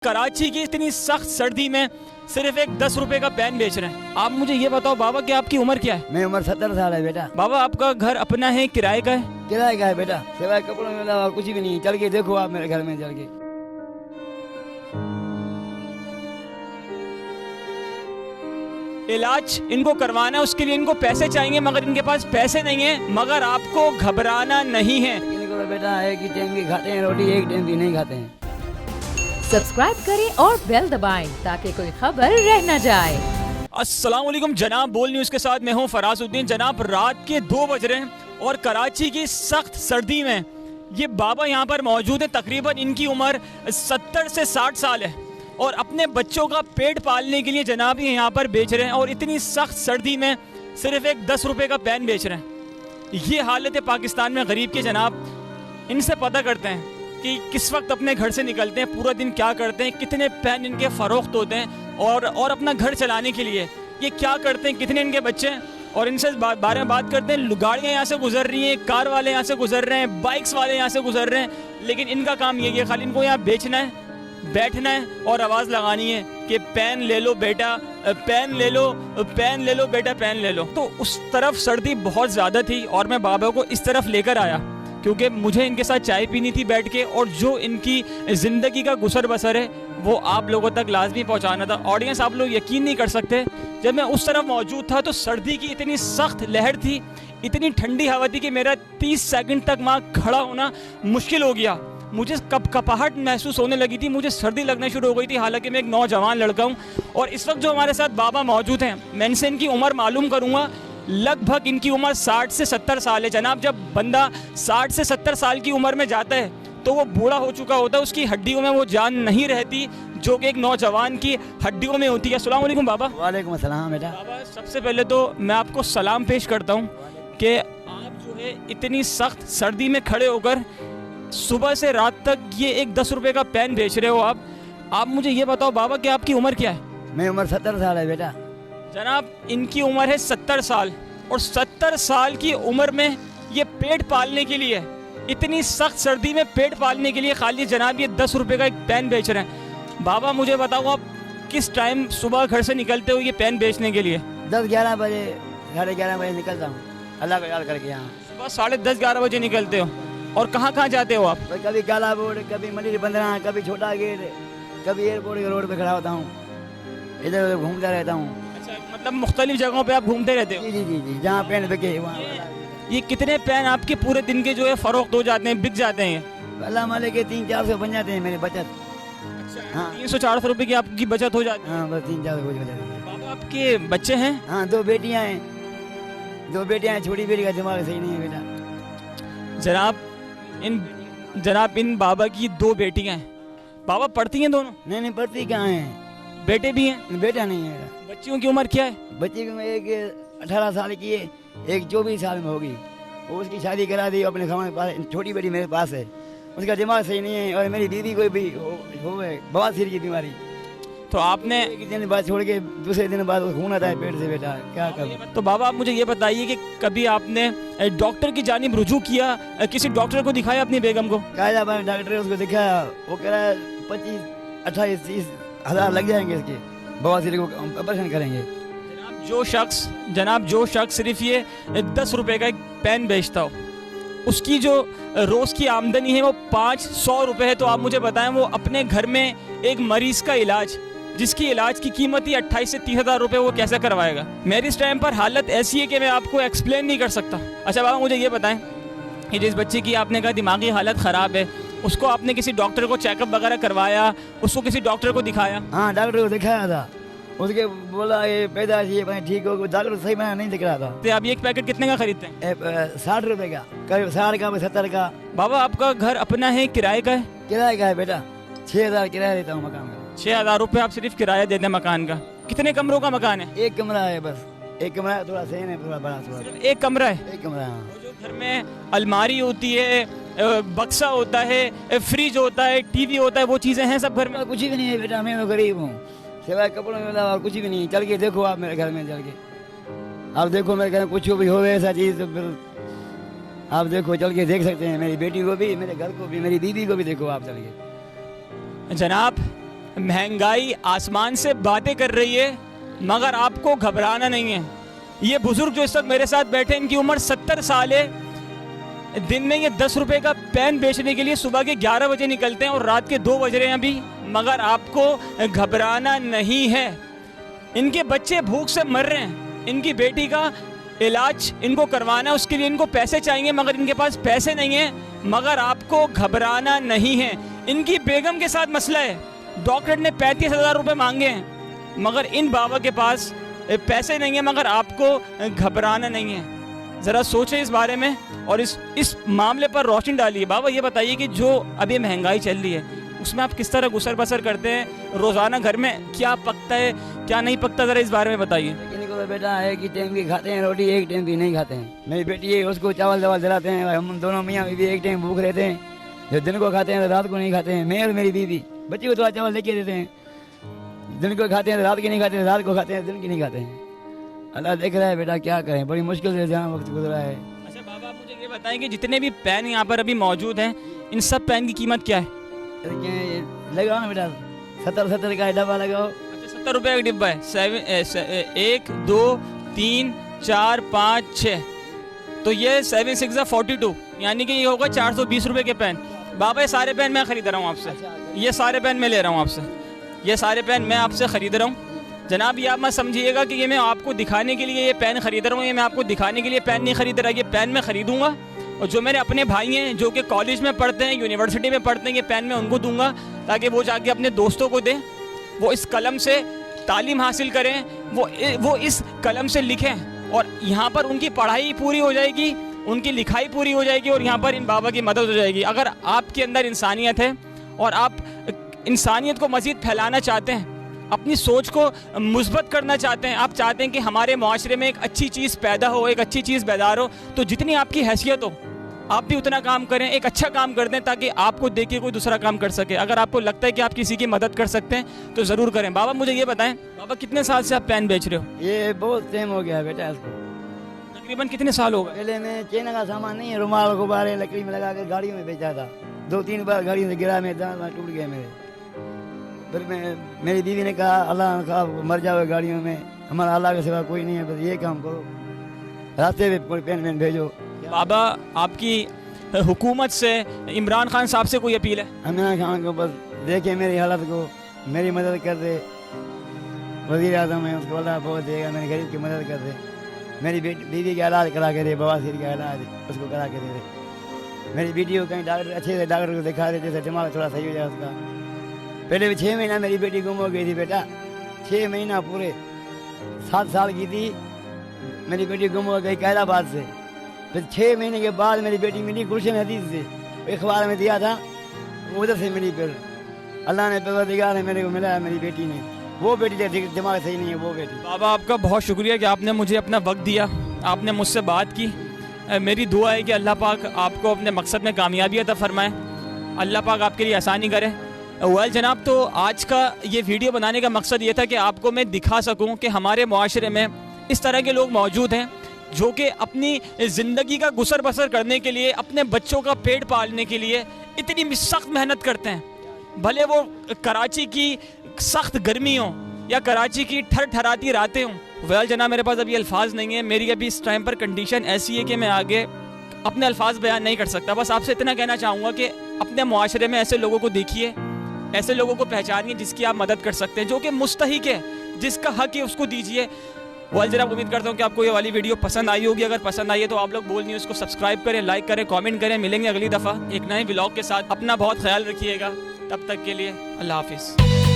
कराची की इतनी सख्त सर्दी में सिर्फ एक 10 रुपए का पेन बेच रहे हैं। आप मुझे ये बताओ बाबा कि आपकी उम्र क्या है? मेरी उम्र 70 साल है बेटा। बाबा आपका घर अपना है किराए का है? किराए का है बेटा, सिवाय कपड़ों में अलावा कुछ भी नहीं। चल के देखो आप मेरे घर में चल के। इलाज इनको करवाना है, उसके लिए इनको पैसे चाहिए मगर इनके पास पैसे नहीं है। मगर आपको घबराना नहीं है। इनको बेटा एक ही टाइम की खाते हैं रोटी, एक टाइम की नहीं खाते हैं। सब्सक्राइब करें और बेल दबाएं ताकि कोई खबर रह न जाए। अस्सलाम वालेकुम जनाब, बोल न्यूज़ के साथ मैं हूं फराजुद्दीन। जनाब रात के 2 बज रहे हैं और कराची की सख्त सर्दी में ये बाबा यहाँ पर मौजूद है। तकरीबन इनकी उम्र 70 से 60 साल है और अपने बच्चों का पेट पालने के लिए जनाब ये यहाँ पर बेच रहे हैं। और इतनी सख्त सर्दी में सिर्फ एक 10 रुपए का पेन बेच रहे हैं। ये हालत है पाकिस्तान में गरीब की। जनाब इनसे पता करते हैं कि किस वक्त अपने घर से निकलते हैं, पूरा दिन क्या करते हैं, कितने पेन इनके फ़रोख्त होते हैं और अपना घर चलाने के लिए ये क्या करते हैं, कितने इनके बच्चे हैं। और इनसे बारे में बात करते हैं। गाड़ियाँ यहाँ से गुजर रही हैं, कार वाले यहाँ से गुजर रहे हैं, बाइक्स वाले यहाँ से गुजर रहे हैं, लेकिन इनका काम यही है, खाली इनको यहाँ बेचना है, बैठना है और आवाज़ लगानी है कि पेन ले लो बेटा, पेन ले लो, पेन ले लो बेटा, पेन ले लो। तो उस तरफ सर्दी बहुत ज़्यादा थी और मैं बाबा को इस तरफ लेकर आया क्योंकि मुझे इनके साथ चाय पीनी थी बैठ के, और जो इनकी ज़िंदगी का गुसर बसर है वो आप लोगों तक लाजमी पहुंचाना था। ऑडियंस, आप लोग यकीन नहीं कर सकते, जब मैं उस तरफ मौजूद था तो सर्दी की इतनी सख्त लहर थी, इतनी ठंडी हवा थी कि मेरा 30 सेकंड तक वहाँ खड़ा होना मुश्किल हो गया। मुझे कपकपाहट महसूस होने लगी थी, मुझे सर्दी लगना शुरू हो गई थी। हालांकि मैं एक नौजवान लड़का हूँ और इस वक्त जो हमारे साथ बाबा मौजूद हैं, मैं इनसे इनकी उम्र मालूम करूँगा। लगभग इनकी उम्र 60 से 70 साल है। जनाब जब बंदा 60 से 70 साल की उम्र में जाता है तो वो बूढ़ा हो चुका होता है, उसकी हड्डियों में वो जान नहीं रहती जो कि एक नौजवान की हड्डियों में होती है। अस्सलाम वालेकुम बाबा। वालेकुम अस्सलाम बेटा। बाबा सबसे पहले तो मैं आपको सलाम पेश करता हूँ कि आप जो है इतनी सख्त सर्दी में खड़े होकर सुबह से रात तक ये एक 10 रुपए का पेन बेच रहे हो। आप मुझे ये बताओ बाबा कि आपकी उम्र क्या है? मेरी उम्र 70 साल है बेटा। जनाब इनकी उम्र है 70 साल और 70 साल की उम्र में ये पेट पालने के लिए, इतनी सख्त सर्दी में पेट पालने के लिए खाली जनाब ये 10 रुपए का एक पेन बेच रहे हैं। बाबा मुझे बताओ आप किस टाइम सुबह घर से निकलते हो ये पेन बेचने के लिए? 10-11 बजे, 11:30 बजे निकलता हूँ अल्लाह को याद करके। यहाँ सुबह 10:30-11 बजे निकलते हो और कहाँ कहाँ जाते हो आप? कभी काला बोर्ड, कभी मंदिर 15, कभी छोटा गेट, कभी एयरपोर्ट के रोड पे खड़ा होता हूँ, इधर उधर घूमता रहता हूँ। अच्छा, मतलब मुख्तलिफ जगहों पे आप घूमते रहते हो? जी जी जी जी, जहाँ पेन बिके वहाँ। ये कितने पेन आपके पूरे दिन के जो है फरोख्त हो जाते हैं, बिक जाते हैं? अल्लाह मालिक के 300-400 बन जाते हैं मेरे बचत। हाँ 300-400 रुपए की आपकी बचत हो जाती है? हाँ बस 300-400 कुछ बचत है। बाबा आपके बच्चे हैं? हाँ 2 बेटियाँ हैं, 2 बेटियाँ हैं। छोटी बेटी का दिमाग सही नहीं है बेटा। जनाब इन बाबा की 2 बेटियां हैं। बाबा पढ़ती हैं दोनों? नहीं पढ़ती कहाँ है। बेटे भी हैं? बेटा नहीं है मेरा। बच्चियों की उम्र क्या है? बच्ची की उम्र एक 18 साल की है, एक 24 साल में होगी। वो उसकी शादी करा दी अपने खाने के पास। छोटी बेटी मेरे पास है, उसका दिमाग सही नहीं है। और मेरी बीवी को भी हो है बवासीर की बीमारी। तो आपने एक दिन बाद छोड़ के दूसरे दिन बाद खून आता है पेट से बेटा, क्या करूं। तो बाबा आप मुझे ये बताइए कि कभी आपने डॉक्टर की जानिब रुजू किया, किसी डॉक्टर को दिखाया अपनी बेगम को? कायदा पर डॉक्टर उसको दिखाया, वो कह रहा है 25-28-30 हज़ार लग जाएंगे इसके, बवासीर को ऑपरेशन करेंगे। जनाब जो शख्स सिर्फ ये 10 रुपए का एक पेन बेचता हो, उसकी जो रोज़ की आमदनी है वो 500 रुपये है। तो आप मुझे बताएं वो अपने घर में एक मरीज़ का इलाज, जिसकी इलाज की कीमत ही 28 से 30 हज़ार रुपये, वो कैसे करवाएगा? मेरी इस टाइम पर हालत ऐसी है कि मैं आपको एक्सप्लेन नहीं कर सकता। अच्छा बाबा मुझे ये बताएं कि जिस बच्चे की आपने कहा दिमागी हालत ख़राब है, उसको आपने किसी डॉक्टर को चेकअप वगैरह करवाया, उसको किसी डॉक्टर को दिखाया? हाँ डॉक्टर को दिखाया था, उसके बोला ये पैदाश ये ठीक हो। डॉक्टर सही मैंने नहीं दिख रहा था। तो आप एक पैकेट कितने का खरीदते हैं? 60 रुपए का, कभी 60 का, 70 का। बाबा आपका घर अपना है किराए का है? किराए का है बेटा, 6,000 किराया देता हूँ मकान का। 6,000 रुपये आप सिर्फ किराया देते हैं मकान का? कितने कमरों का मकान है? एक कमरा है बस, एक कमरा है, थोड़ा सही है, थोड़ा बड़ा, थोड़ा सिर्फ एक कमरा है? एक कमरा है। हाँ। जो घर में अलमारी होती है, बक्सा होता है, फ्रिज होता है, टीवी होता है, वो चीज़ें हैं सब घर में? कुछ भी नहीं है बेटा, मैं तो गरीब हूँ, सिवाय कपड़ों में अलावा कुछ भी नहीं। चल के देखो आप मेरे घर में, चल के आप देखो मेरे घर में कुछ भी हो ऐसा चीज़ तो फिर आप देखो, चल के देख सकते हैं। मेरी बेटी को भी, मेरे घर को भी, मेरी बीवी को भी देखो आप चल के। जनाब महंगाई आसमान से बातें कर रही है, मगर आपको घबराना नहीं है। ये बुजुर्ग जो इस वक्त मेरे साथ बैठे, इनकी उम्र 70 साल है। दिन में ये 10 रुपए का पेन बेचने के लिए सुबह के 11 बजे निकलते हैं और रात के 2 बज रहे हैं अभी, मगर आपको घबराना नहीं है। इनके बच्चे भूख से मर रहे हैं, इनकी बेटी का इलाज इनको करवाना है, उसके लिए इनको पैसे चाहिए, मगर इनके पास पैसे नहीं है, मगर आपको घबराना नहीं है। इनकी बेगम के साथ मसला है, डॉक्टर ने 35,000 रुपये मांगे हैं, मगर इन बाबा के पास पैसे नहीं है, मगर आपको घबराना नहीं है। ज़रा सोचें इस बारे में और इस मामले पर रोशनी डालिए। बाबा ये बताइए कि जो अभी महंगाई चल रही है उसमें आप किस तरह गुसर बसर करते हैं? रोज़ाना घर में क्या पकता है, क्या नहीं पकता, ज़रा इस बारे में बताइए। इनको बेटा है कि टाइम की खाते हैं रोटी, एक टाइम की नहीं खाते हैं। मेरी बेटी है, उसको चावल दावल दिलाते हैं, हम दोनों मियाँ बीवी एक टाइम भूख रहते हैं। जो दिन को खाते हैं तो रात को नहीं खाते हैं। मैं और मेरी बीवी बच्ची को थोड़ा चावल लेके देते हैं, दिन को खाते हैं तो रात की नहीं खाते हैं, रात को खाते हैं दिन की नहीं खाते हैं। अल्लाह देख रहा है बेटा, क्या करें, बड़ी मुश्किल से जहाँ वक्त गुजरा है। अच्छा बाबा, आप मुझे ये बताएं कि जितने भी पेन यहाँ पर अभी मौजूद हैं, इन सब पेन की कीमत क्या है? लगाओ ना बेटा, 70 का डब्बा लगाओ। अच्छा 70 रुपये का डिब्बा है। 1 2 3 4 5 6, तो ये 7 6 42, यानी कि ये होगा 420 रुपये के पेन। बाबा ये सारे पेन मैं खरीद रहा हूँ आपसे, ये सारे पेन मैं ले रहा हूँ आपसे, ये सारे पेन मैं आपसे ख़रीद रहा हूँ। जनाब ये आप मत समझिएगा कि ये मैं आपको दिखाने के लिए ये पेन खरीद रहा हूँ, ये मैं आपको दिखाने के लिए पेन नहीं खरीद रहा। ये पेन मैं खरीदूंगा और जो मेरे अपने भाई हैं जो कि कॉलेज में पढ़ते हैं, यूनिवर्सिटी में पढ़ते हैं, ये पेन मैं उनको दूंगा ताकि वो जाके अपने दोस्तों को दें, वो इस कलम से तालीम हासिल करें, वो इस कलम से लिखें और यहाँ पर उनकी पढ़ाई पूरी हो जाएगी, उनकी लिखाई पूरी हो जाएगी और यहाँ पर इन बाबा की मदद हो जाएगी। अगर आपके अंदर इंसानियत है और आप इंसानियत को मज़ीद फैलाना चाहते हैं, अपनी सोच को मुस्बत करना चाहते हैं, आप चाहते हैं कि हमारे माशरे में एक अच्छी चीज़ पैदा हो, एक अच्छी चीज़ बेदार हो, तो जितनी आपकी हैसियत हो आप भी उतना काम करें, एक अच्छा काम कर दें ताकि आपको देख के कोई दूसरा काम कर सके। अगर आपको लगता है कि आप किसी की मदद कर सकते हैं तो ज़रूर करें। बाबा मुझे ये बताएं, बाबा कितने साल से आप पेन बेच रहे हो? ये बहुत टाइम हो गया है बेटा इसको। तकरीबन कितने साल हो गए? पहले मैं चेना का सामान नहीं है, रुमाल गुब्बारे लकड़ी में लगा कर गाड़ियों में बेचा था। 2-3 बार गाड़ी से गिरा, मैं दांत टूट गए मेरे। फिर मेरी बीवी ने कहा अल्लाह का मर जाओ गाड़ियों में, हमारा अल्लाह के सिवा कोई नहीं है, बस ये काम करो, रास्ते में कोई पेन भेजो। बाबा आपकी हुकूमत से, इमरान खान साहब से कोई अपील है? इमरान खान को बस देखे मेरी हालत को, मेरी मदद कर दे। वज़ीर आज़म है, उसको अल्लाह बहुत देगा, मेरे गरीब की मदद कर दे। मेरी बीवी का इलाज करा के दे, बवासीर का इलाज उसको करा के दे। मेरी बेटी को कहीं डॉक्टर अच्छे से डॉक्टर को दिखा दे, जैसे दिमाग थोड़ा सही हो जाए उसका। पहले भी 6 महीना मेरी बेटी गुम हो गई थी बेटा, 6 महीना पूरे। 7 साल की थी मेरी बेटी गुम हो गई कैलाबाद से। फिर 6 महीने के बाद मेरी बेटी मिली गुलशन हदीस से, अखबार में दिया था, उधर से मिली। फिर अल्लाह ने परवरदिगार ने मेरे को मिला मेरी बेटी ने, वो बेटी दिमाग सही नहीं है वो बेटी। बाबा आपका बहुत शुक्रिया कि आपने मुझे अपना वक्त दिया, आपने मुझसे बात की। मेरी दुआ है कि अल्लाह पाक आपको अपने मकसद में कामयाबी अता फरमाए, अल्लाह पाक आपके लिए आसानी करे। वेल जनाब, तो आज का ये वीडियो बनाने का मकसद ये था कि आपको मैं दिखा सकूं कि हमारे मुआशरे में इस तरह के लोग मौजूद हैं जो कि अपनी ज़िंदगी का गुसर बसर करने के लिए, अपने बच्चों का पेट पालने के लिए इतनी सख्त मेहनत करते हैं। भले वो कराची की सख्त गर्मी हो या कराची की ठरठराती रातें हों। वेल जनाब, मेरे पास अभी अल्फाज नहीं है, मेरी अभी इस टाइम पर कंडीशन ऐसी है कि मैं आगे अपने अल्फाज बयान नहीं कर सकता। बस आपसे इतना कहना चाहूँगा कि अपने मुआशरे में ऐसे लोगों को देखिए, ऐसे लोगों को पहचानिए जिसकी आप मदद कर सकते हैं, जो कि मुस्तहिक है, जिसका हक है उसको दीजिए। वेल जनाब, उम्मीद करता हूँ कि आपको ये वाली वीडियो पसंद आई होगी। अगर पसंद आई है तो आप लोग बोल न्यूज़ को सब्सक्राइब करें, लाइक करें, कमेंट करें। मिलेंगे अगली दफ़ा एक नए व्लॉग के साथ। अपना बहुत ख्याल रखिएगा, तब तक के लिए अल्लाह हाफिज़।